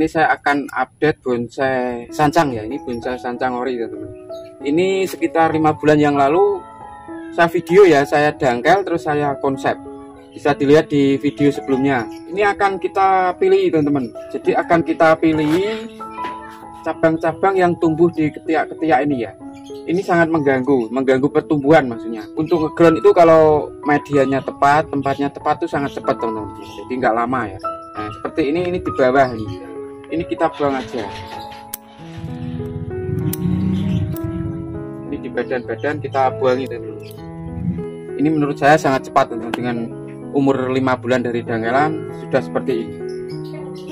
ini saya akan update bonsai sancang ya. Ini bonsai sancang ori teman-teman. Ini sekitar 5 bulan yang lalu saya video ya, saya dangkel terus saya konsep. Bisa dilihat di video sebelumnya. Ini akan kita pilih teman-teman. Jadi akan kita pilih cabang-cabang yang tumbuh di ketiak-ketiak ini ya. Ini sangat mengganggu pertumbuhan maksudnya. Untuk ngeground itu kalau medianya tepat, tempatnya tepat itu sangat cepat teman-teman. Jadi nggak lama ya. Nah seperti ini di bawah ini kita buang aja. Ini di badan-badan kita buangi teman-teman. Ini menurut saya sangat cepat teman-teman. Dengan umur 5 bulan dari dangkalan sudah seperti ini.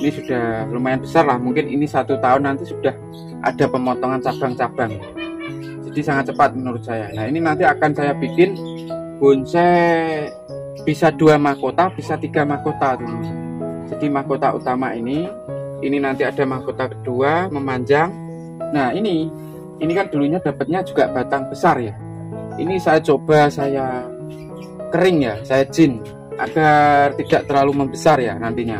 Ini sudah lumayan besar lah, mungkin ini 1 tahun nanti sudah ada pemotongan cabang-cabang. Jadi sangat cepat menurut saya. Nah ini nanti akan saya bikin bonsai bisa 2 mahkota, bisa 3 mahkota teman-teman. Jadi mahkota utama ini nanti ada mahkota kedua memanjang. Nah ini kan dulunya dapatnya juga batang besar ya. Ini saya coba saya kering ya, saya jin agar tidak terlalu membesar ya nantinya.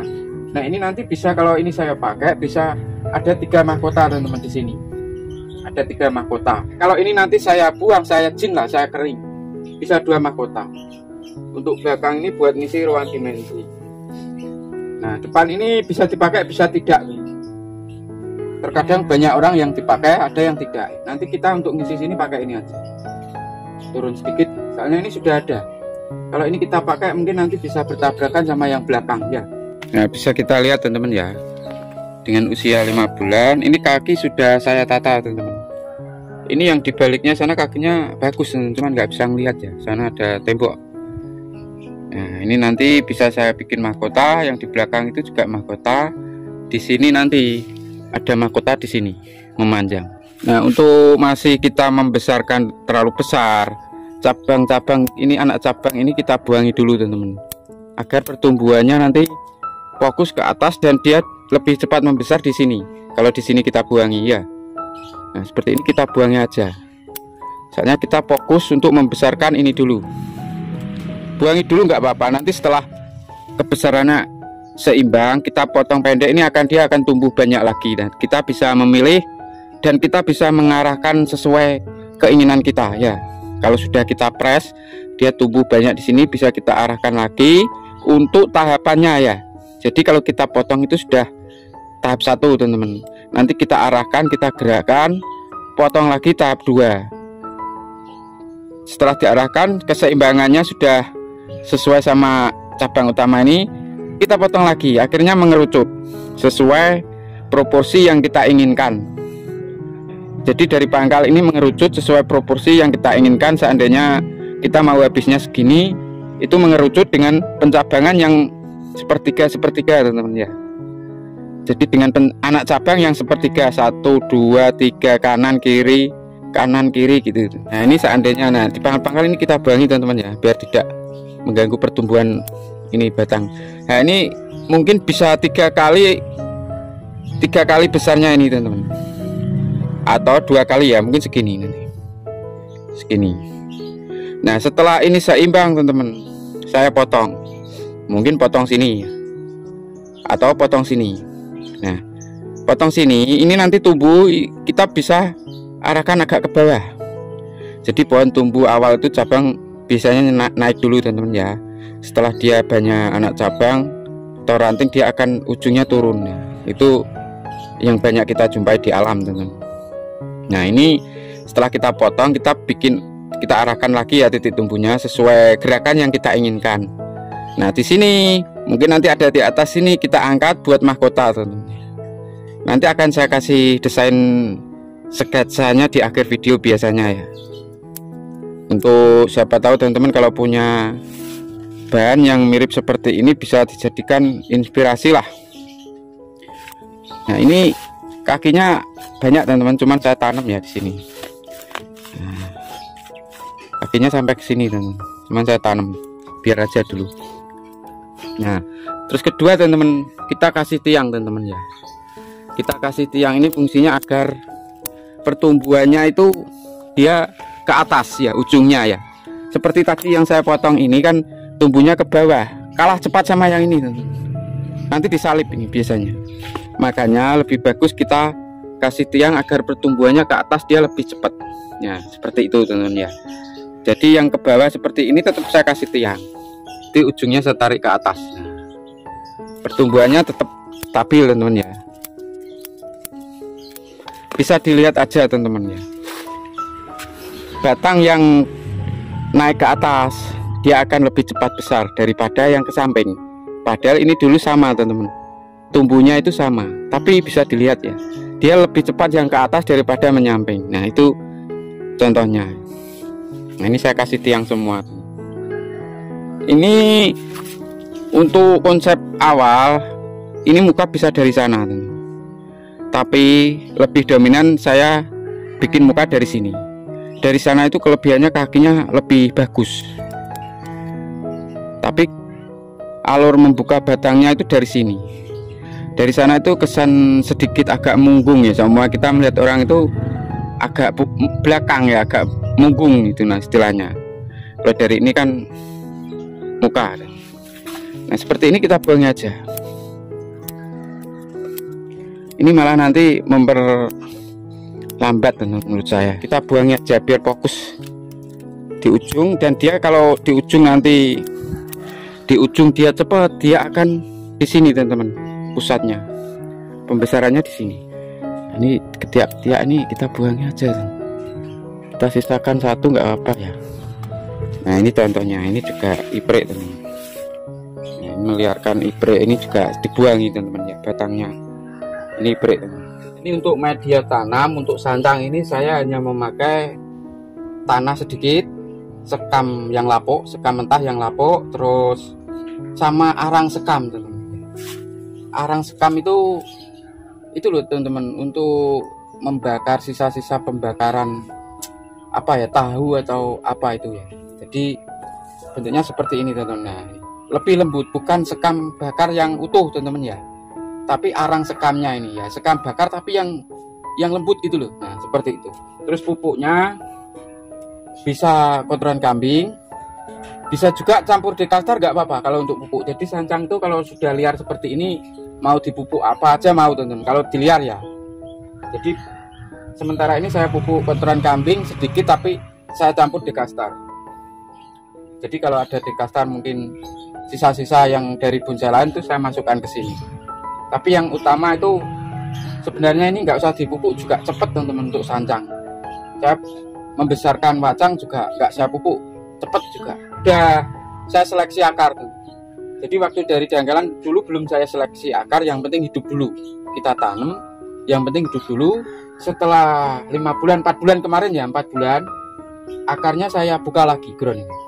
Nah ini nanti bisa, kalau ini saya pakai bisa ada 3 mahkota teman-teman di sini. Ada 3 mahkota. Kalau ini nanti saya buang, saya jin lah, saya kering, bisa 2 mahkota. Untuk belakang ini buat ngisi ruang dimensi. Nah depan ini bisa dipakai bisa tidak. Terkadang banyak orang yang dipakai, ada yang tidak. Nanti kita untuk ngisi sini pakai ini aja. Turun sedikit, soalnya ini sudah ada. Kalau ini kita pakai mungkin nanti bisa bertabrakan sama yang belakang ya. Nah bisa kita lihat teman-teman ya, dengan usia 5 bulan ini kaki sudah saya tata teman-teman. Ini yang dibaliknya sana kakinya bagus teman-teman, cuman nggak bisa ngelihat ya, sana ada tembok. Nah ini nanti bisa saya bikin mahkota, yang di belakang itu juga mahkota. Di sini nanti ada mahkota di sini memanjang. Nah untuk masih kita membesarkan terlalu besar, cabang-cabang ini, anak cabang ini kita buangi dulu teman-teman, agar pertumbuhannya nanti fokus ke atas dan dia lebih cepat membesar di sini. Kalau di sini kita buangi ya. Nah seperti ini kita buangi aja. Soalnya kita fokus untuk membesarkan ini dulu. Buangi dulu nggak apa-apa. Nanti setelah kebesarannya seimbang kita potong pendek, ini dia akan tumbuh banyak lagi. Dan kita bisa memilih dan kita bisa mengarahkan sesuai keinginan kita ya. Kalau sudah kita press, dia tumbuh banyak di sini, bisa kita arahkan lagi untuk tahapannya ya. Jadi kalau kita potong itu sudah tahap 1 teman-teman. Nanti kita arahkan, kita gerakkan, potong lagi tahap 2. Setelah diarahkan, keseimbangannya sudah sesuai sama cabang utama ini, kita potong lagi, akhirnya mengerucut sesuai proporsi yang kita inginkan. Jadi dari pangkal ini mengerucut sesuai proporsi yang kita inginkan. Seandainya kita mau habisnya segini, itu mengerucut dengan pencabangan yang sepertiga teman-teman ya. Jadi dengan anak cabang yang sepertiga, 1, 2, 3 kanan kiri gitu. Nah ini seandainya, nah di pangkal ini kita buangi teman-teman ya, biar tidak mengganggu pertumbuhan ini batang. Nah ini mungkin bisa 3 kali besarnya ini teman-teman, atau 2 kali ya, mungkin segini nanti, segini. Nah setelah ini seimbang teman-teman, saya potong, mungkin potong sini atau potong sini. Nah potong sini, ini nanti tumbuh kita bisa arahkan agak ke bawah. Jadi pohon tumbuh awal itu cabang biasanya naik dulu teman-teman ya. Setelah dia banyak anak cabang atau ranting, dia akan ujungnya turun ya. Itu yang banyak kita jumpai di alam teman-teman. Nah ini setelah kita potong, kita arahkan lagi ya titik tumbuhnya sesuai gerakan yang kita inginkan. Nah di sini mungkin nanti ada di atas sini, kita angkat buat mahkota teman-teman. Nanti akan saya kasih desain sketsanya di akhir video biasanya ya. Untuk siapa tahu teman-teman kalau punya bahan yang mirip seperti ini bisa dijadikan inspirasi lah. Nah ini kakinya banyak teman-teman, cuman saya tanam ya di sini. Nah, kakinya sampai ke sini teman-teman, cuman saya tanam biar aja dulu. Nah terus kedua teman-teman, kita kasih tiang teman-teman ya. Kita kasih tiang ini fungsinya agar pertumbuhannya itu dia ke atas ya, ujungnya ya. Seperti tadi yang saya potong ini kan tumbuhnya ke bawah, kalah cepat sama yang ini teman-teman. Nanti disalip ini biasanya. Makanya lebih bagus kita kasih tiang agar pertumbuhannya ke atas dia lebih cepat. Ya, seperti itu teman-teman ya. Jadi yang ke bawah seperti ini tetap saya kasih tiang. Di ujungnya saya tarik ke atas. Nah, pertumbuhannya tetap stabil teman-teman ya. Bisa dilihat aja teman-teman ya. Batang yang naik ke atas dia akan lebih cepat besar daripada yang ke samping. Padahal ini dulu sama teman-teman. Tumbuhnya itu sama, tapi bisa dilihat ya. Dia lebih cepat yang ke atas daripada menyamping. Nah, itu contohnya. Nah, ini saya kasih tiang semua. Ini untuk konsep awal, ini muka bisa dari sana teman. Tapi lebih dominan saya bikin muka dari sini. Dari sana itu kelebihannya kakinya lebih bagus. Tapi alur membuka batangnya itu dari sini. Dari sana itu kesan sedikit agak munggung ya. Semua kita melihat orang itu agak belakang ya, agak munggung itu nah istilahnya. Kalau dari ini kan muka. Nah seperti ini kita buang aja. Ini malah nanti memperlambat menurut saya. Kita buang aja biar fokus di ujung, dan dia kalau di ujung nanti di ujung dia cepat, dia akan di sini teman-teman, pusatnya pembesarannya di sini. Nah, ini ketiak-ketiak ini kita buang aja, kita sisakan satu nggak apa-apa ya. Nah ini contohnya, ini juga iprek teman-teman ya, meliarkan iprek ini juga dibuangi teman-teman ya, batangnya ini iprek teman-teman. Ini untuk media tanam, untuk sancang ini saya hanya memakai tanah sedikit, sekam yang lapuk, sekam mentah yang lapuk, terus sama arang sekam teman-teman. Arang sekam itu loh teman-teman, untuk membakar sisa-sisa pembakaran apa ya, tahu atau apa itu ya. Jadi bentuknya seperti ini teman-teman. Nah, lebih lembut, bukan sekam bakar yang utuh teman-teman ya, tapi arang sekamnya ini ya, sekam bakar tapi yang lembut gitu loh. Nah seperti itu. Terus pupuknya bisa kotoran kambing, bisa juga campur dekastar nggak apa-apa kalau untuk pupuk. Jadi sancang itu kalau sudah liar seperti ini mau dipupuk apa aja mau teman-teman, kalau diliar ya. Jadi sementara ini saya pupuk kotoran kambing sedikit, tapi saya campur dekastar. Jadi kalau ada dekastar mungkin sisa-sisa yang dari bonsai lain itu saya masukkan ke sini. Tapi yang utama itu sebenarnya ini nggak usah dipupuk juga cepet teman-teman. Untuk sancang saya membesarkan wacang juga nggak saya pupuk, cepet juga. Udah saya seleksi akar tuh. Jadi waktu dari dangkalan dulu belum saya seleksi akar, yang penting hidup dulu. Kita tanam, yang penting hidup dulu. Setelah 5 bulan, 4 bulan kemarin ya, 4 bulan, akarnya saya buka lagi ground ini.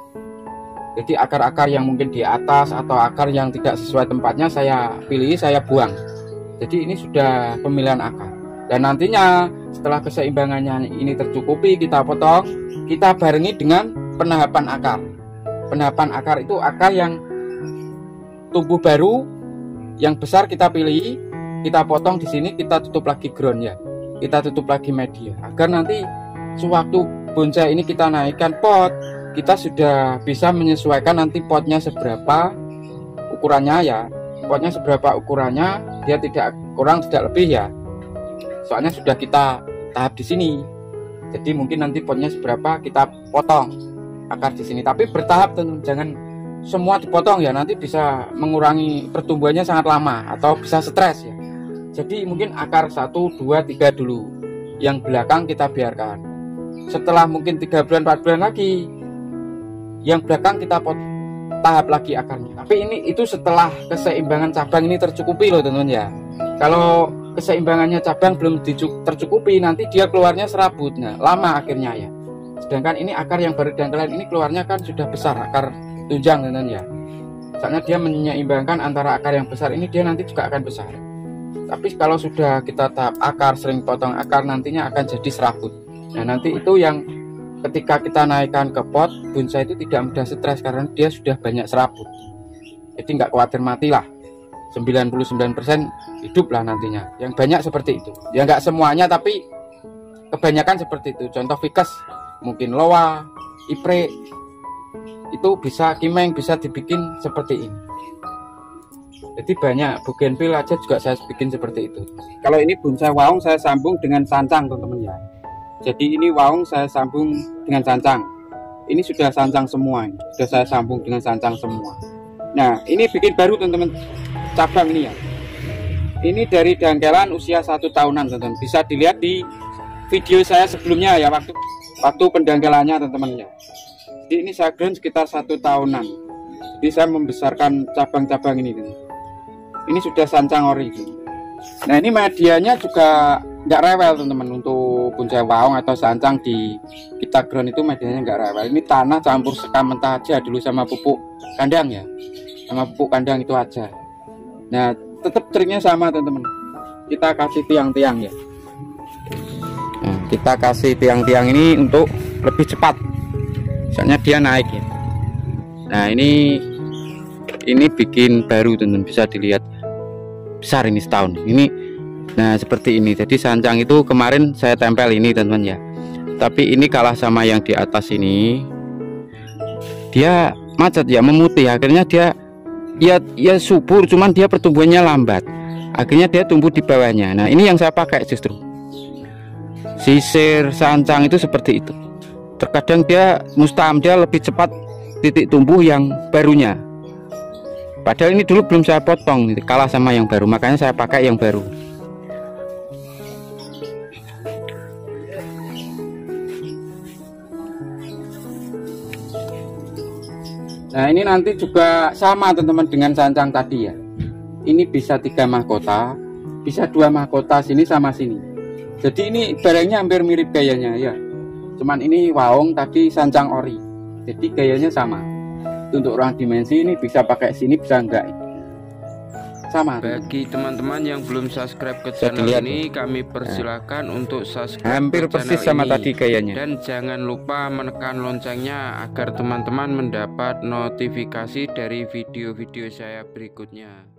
Jadi akar-akar yang mungkin di atas atau akar yang tidak sesuai tempatnya saya pilih, saya buang. Jadi ini sudah pemilihan akar. Dan nantinya setelah keseimbangannya ini tercukupi, kita potong, kita barengi dengan penahapan akar. Penahapan akar itu akar yang tumbuh baru, yang besar kita pilih, kita potong di sini, kita tutup lagi ground ya, kita tutup lagi media, agar nanti sewaktu bonsai ini kita naikkan pot, kita sudah bisa menyesuaikan nanti potnya seberapa ukurannya ya, potnya seberapa ukurannya, dia tidak kurang tidak lebih ya, soalnya sudah kita tahap di sini. Jadi mungkin nanti potnya seberapa kita potong akar di sini, tapi bertahap teman, jangan semua dipotong ya, nanti bisa mengurangi pertumbuhannya sangat lama atau bisa stres ya. Jadi mungkin akar 1, 2, 3 dulu, yang belakang kita biarkan. Setelah mungkin 3 bulan 4 bulan lagi, yang belakang kita tahap lagi akarnya. Tapi ini itu setelah keseimbangan cabang ini tercukupi loh teman-teman ya. Kalau keseimbangannya cabang belum tercukupi, nanti dia keluarnya serabut, nah lama akhirnya ya. Sedangkan ini akar yang baru dangkalan ini keluarnya kan sudah besar, akar tunjang teman-teman ya. Soalnya dia menyeimbangkan antara akar yang besar ini, dia nanti juga akan besar. Tapi kalau sudah kita tahap akar, sering potong akar, nantinya akan jadi serabut. Nah nanti itu yang ketika kita naikkan ke pot, bonsai itu tidak mudah stres karena dia sudah banyak serabut. Jadi nggak khawatir mati lah, 99% hidup lah nantinya. Yang banyak seperti itu. Ya nggak semuanya, tapi kebanyakan seperti itu. Contoh ficus, mungkin loa, iprek, itu bisa kimeng, bisa dibikin seperti ini. Jadi banyak bougainville aja juga saya bikin seperti itu. Kalau ini bonsai waung saya sambung dengan sancang teman-teman ya. Jadi ini waung saya sambung dengan sancang. Ini sudah sancang semua, sudah saya sambung dengan sancang semua. Nah ini bikin baru teman-teman, cabang ini ya. Ini dari dangkelan usia 1 tahunan teman-teman. Bisa dilihat di video saya sebelumnya ya, waktu pendangkelannya teman-teman ya. Jadi ini saya ground sekitar 1 tahunan. Jadi saya membesarkan cabang-cabang ini teman-teman. Ini sudah sancang ori. Nah ini medianya juga nggak rewel teman-teman. Untuk bonsai waung atau sancang di kita ground itu medianya nggak rewel. Ini tanah campur sekam mentah aja dulu sama pupuk kandang ya, sama pupuk kandang itu aja. Nah tetap triknya sama teman-teman, kita kasih tiang-tiang ya. Nah, kita kasih tiang-tiang ini untuk lebih cepat, soalnya dia naik ya. Nah ini bikin baru teman-teman, bisa dilihat besar ini setahun ini. Nah seperti ini, jadi sancang itu kemarin saya tempel ini teman-teman ya, tapi ini kalah sama yang di atas ini, dia macet ya, memutih. Akhirnya dia ya subur, cuman dia pertumbuhannya lambat, akhirnya dia tumbuh di bawahnya. Nah ini yang saya pakai justru sisir sancang itu seperti itu. Terkadang dia mustaham, dia lebih cepat titik tumbuh yang barunya. Padahal ini dulu belum saya potong, kalah sama yang baru, makanya saya pakai yang baru. Nah ini nanti juga sama teman-teman dengan sancang tadi ya. Ini bisa 3 mahkota, bisa 2 mahkota sini sama sini. Jadi ini barangnya hampir mirip gayanya ya. Cuman ini waung, tadi sancang ori. Jadi gayanya sama. Untuk ruang dimensi ini bisa pakai sini, bisa enggak, sama. Bagi teman-teman yang belum subscribe ke channel ini, kami persilahkan untuk subscribe. Hampir persis sama tadi gayanya. Dan jangan lupa menekan loncengnya agar teman-teman mendapat notifikasi dari video-video saya berikutnya.